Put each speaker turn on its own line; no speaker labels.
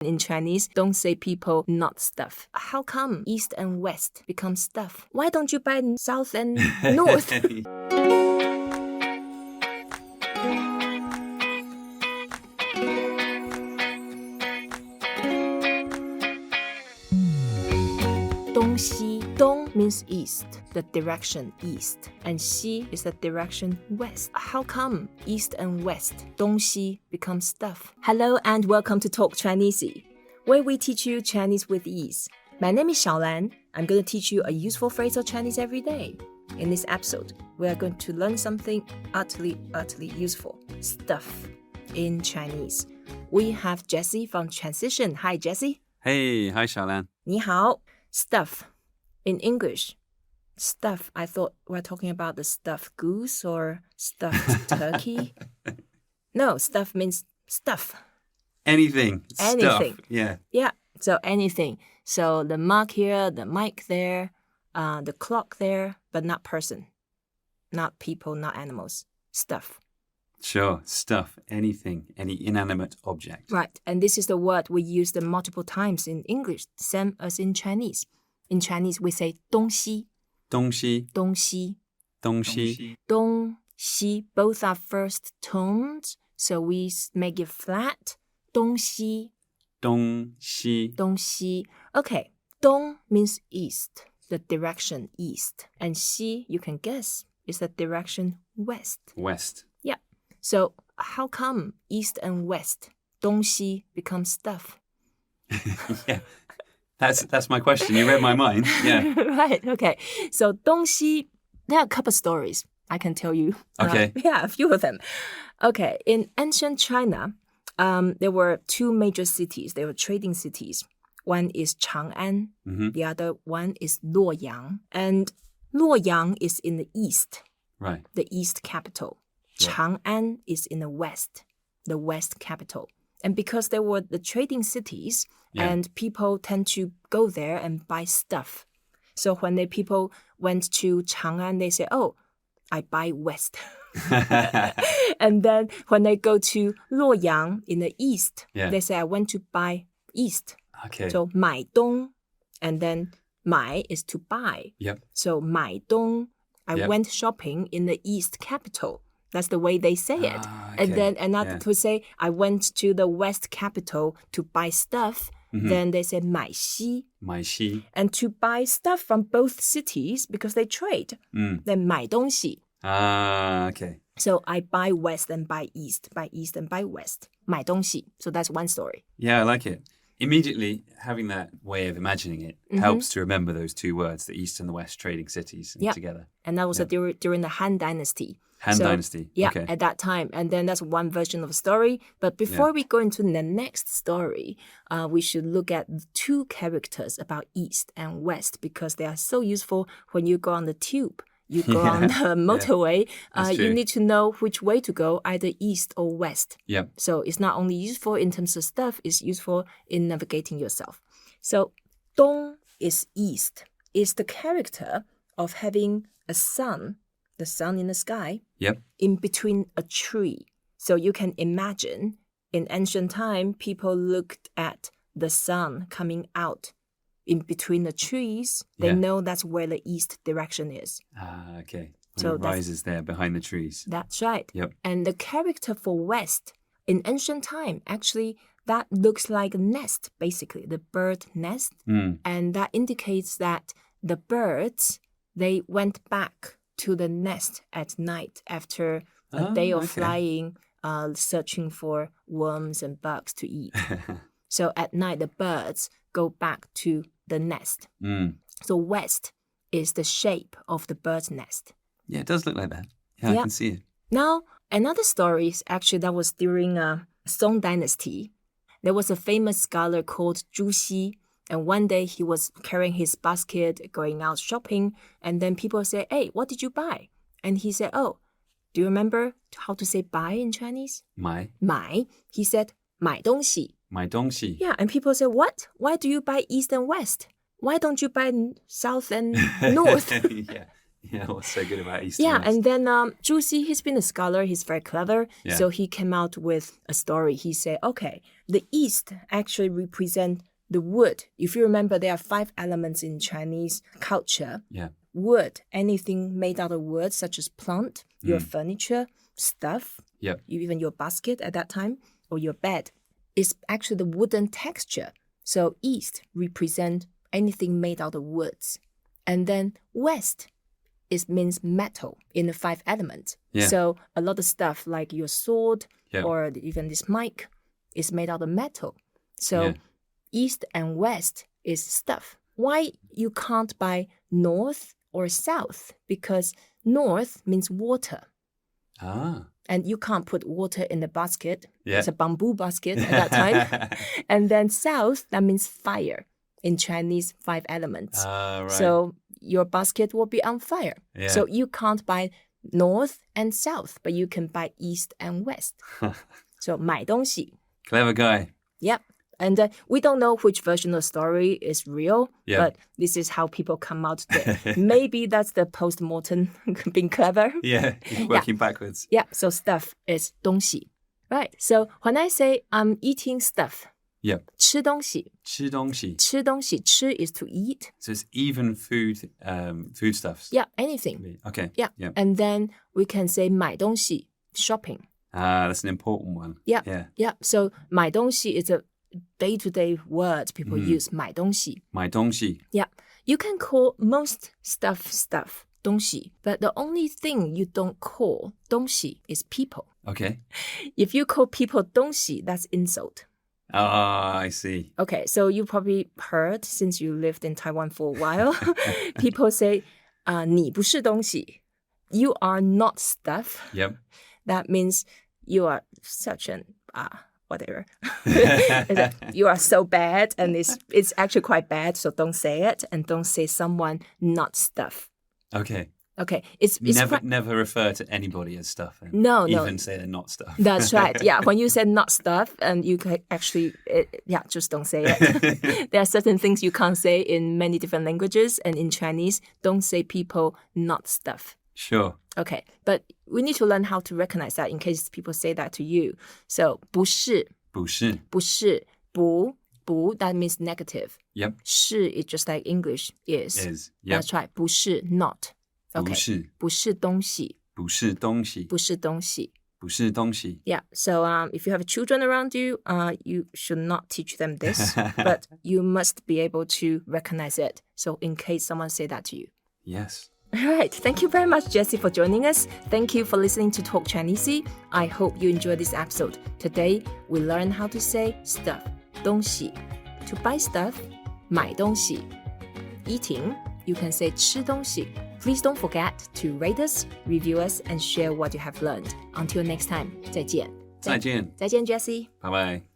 In Chinese, don't say people not stuff. How come East and West become stuff? Why don't you buy South and North? Dōng Xi. Dōng means east, the direction east, and Xi is the direction west. How come east and west, Dōng Xi, become stuff? Hello and welcome to Talk Chineasy, where we teach you Chinese with ease. My name is ShaoLan. I'm going to teach you a useful phrase of Chinese every day. In this episode, we are going to learn something utterly useful, stuff, in Chinese. We have Jesse from Transition. Hi, Jesse.
Hey, hi, ShaoLan.
你好. Stuff. In English, stuff, I thought we're talking about the stuffed goose or stuffed turkey. No, stuff means stuff.
Anything.
Anything.
Stuff. Yeah.
Yeah, so anything. So the mug here, the mic there, the clock there, but not person. Not people, not animals. Stuff.
Sure. Stuff. Anything. Any inanimate object.
Right, and this is the word we use them multiple times in English, same as in Chinese. In Chinese, we say 东西.
东西.
东西.
东西.
东西, both are first tones, so we make it flat. 东西.
东西.
东西. Okay, 东 means east, the direction east. And 西, you can guess, is the direction west.
West.
Yeah. So how come east and west, 东西, become stuff?
Yeah. That's my question. You read my mind. Yeah.
Right, okay. So 东西, there are a couple stories I can tell you.
Okay.
Yeah, a few of them. Okay, in ancient China, there were two major cities. They were trading cities. One is Chang'an.
Mm-hmm.
The other one is Luoyang. And Luoyang is in the east,
Right.
the east capital.
Yeah.
Chang'an is in the west capital. And because they were the trading cities,
Yeah.
and people tend to go there and buy stuff. So when the people went to Chang'an, they say, oh, I buy west. And then when they go to Luoyang in the east,
Yeah.
they say, I went to buy east.
Okay.
So 买东, and then 买 is to buy.
Yep.
So 买东, I
Yep.
went shopping in the east capital. That's the way they say it.
Ah,
And
okay.
then another
Yeah.
to say, I went to the west capital to buy stuff.
Mhm.
Then they say 买西.
买西.
And to buy stuff from both cities because they trade. Then 买东西.
Ah, okay.
So I buy west and buy east and buy west. 买东西. So that's one story.
Yeah, I like it. Immediately, having that way of imagining it helps to remember those two words, the East and the West trading cities
Yeah.
together.
And that was during the Han Dynasty.
Han Dynasty.
Yeah,
Okay.
at that time. And then that's one version of the story. But before we go into the next story, we should look at two characters about East and West because they are so useful when you go on the tube. You go on the motorway,
That's
you
true.
need to know which way to go, either east or west.
Yeah.
So it's not only useful in terms of stuff, it's useful in navigating yourself. So 东 is east, is the character of having a sun, the sun in the sky,
Yep.
in between a tree. So you can imagine in ancient time, people looked at the sun coming out in between the trees. They
Yeah.
know that's where the east direction is.
Ah, okay.
So
When it
that's-
rises there behind the trees.
That's right.
Yep.
And the character for west in ancient time, actually, that looks like a nest, basically, the bird nest. And that indicates that the birds, they went back to the nest at night after a day of
okay.
flying, searching for worms and bugs to eat. So at night, the birds go back to the nest. So west is the shape of the bird's nest.
Yeah, it does look like that. Yeah, I
Yeah.
can see it.
Now, another story is actually that was during Song Dynasty. There was a famous scholar called Zhu Xi. And one day he was carrying his basket, going out shopping. And then people say, hey, what did you buy? And he said, oh, do you remember how to say buy in Chinese?
买
买. He said, 买东西.
买东西.
Yeah, and people say, what? Why do you buy east and west? Why don't you buy south and north?
Yeah. Yeah, what's so good about East
Yeah,
and West?
and then Zhu Xi, he's been a scholar. He's very clever.
Yeah.
So he came out with a story. He said, okay, the East actually represent the wood. If you remember, there are 5 elements in Chinese culture.
Yeah.
Wood, anything made out of wood, such as plant, your furniture, stuff,
Yep.
even your basket at that time, or your bed, is actually the wooden texture. So East represent anything made out of woods. And then West means metal in the 5 elements.
Yeah.
So a lot of stuff like your sword
Yeah.
or even this mic is made out of metal. So
Yeah.
East and West is stuff. Why you can't buy North or South? Because North means water.
Ah.
And you can't put water in the basket.
Yeah.
It's a bamboo basket at that time. And then South, that means fire in Chinese 5 elements.
Right.
So your basket will be on fire.
Yeah.
So you can't buy North and South, but you can buy East and West. So 买东西.
Clever guy.
Yep. And we don't know which version of the story is real,
Yeah.
but this is how people come out today. Maybe that's the post-mortem being clever.
Yeah. Working backwards.
Yeah, so stuff is 东西. Right, so when I say I'm eating stuff,
Yep.
吃东西,
吃东西.
吃东西,吃 is to eat.
So it's even foodstuffs.
Yeah, anything.
Okay.
Yeah,
Yep.
and then we can say 买东西, shopping.
That's an important one.
Yeah,
Yeah.
yeah. So 买东西 is a day-to-day word people use, 买东西.
买东西.
Yeah, you can call most stuff, 东西, but the only thing you don't call 东西 is people.
Okay.
If you call people 东西, that's insult.
Ah, I see.
Okay, so you probably heard, since you lived in Taiwan for a while, people say, 你不是东西. You are not stuff.
Yep.
That means you are such an, whatever. You are so bad, and it's actually quite bad, so don't say it, and don't say someone not stuff.
Okay.
Okay, it's
Never refer to anybody as stuff. And
No.
Even say they're not stuff.
That's right. Yeah, when you say not stuff, and you can actually, just don't say it. There are certain things you can't say in many different languages, and in Chinese, don't say people not stuff.
Sure.
Okay, but we need to learn how to recognize that in case people say that to you. So, 不是,
不是.
不是,不, that means negative.
Yep.
是 is just like English is.
Is. Yep.
That's right. 不是 not. Okay.
不是.
不是东西.
不是东西.
不是东西.
不是东西.
Yeah. So if you have children around you, you should not teach them this, but you must be able to recognize it. So in case someone say that to you.
Yes.
All right. Thank you very much, Jesse, for joining us. Thank you for listening to Talk Chineasy. I hope you enjoyed this episode. Today, we learned how to say stuff, 东西. To buy stuff, 买东西. Eating, you can say 吃东西. Please don't forget to rate us, review us, and share what you have learned. Until next time, 再见.
再见.
再见, Jesse.
Bye-bye.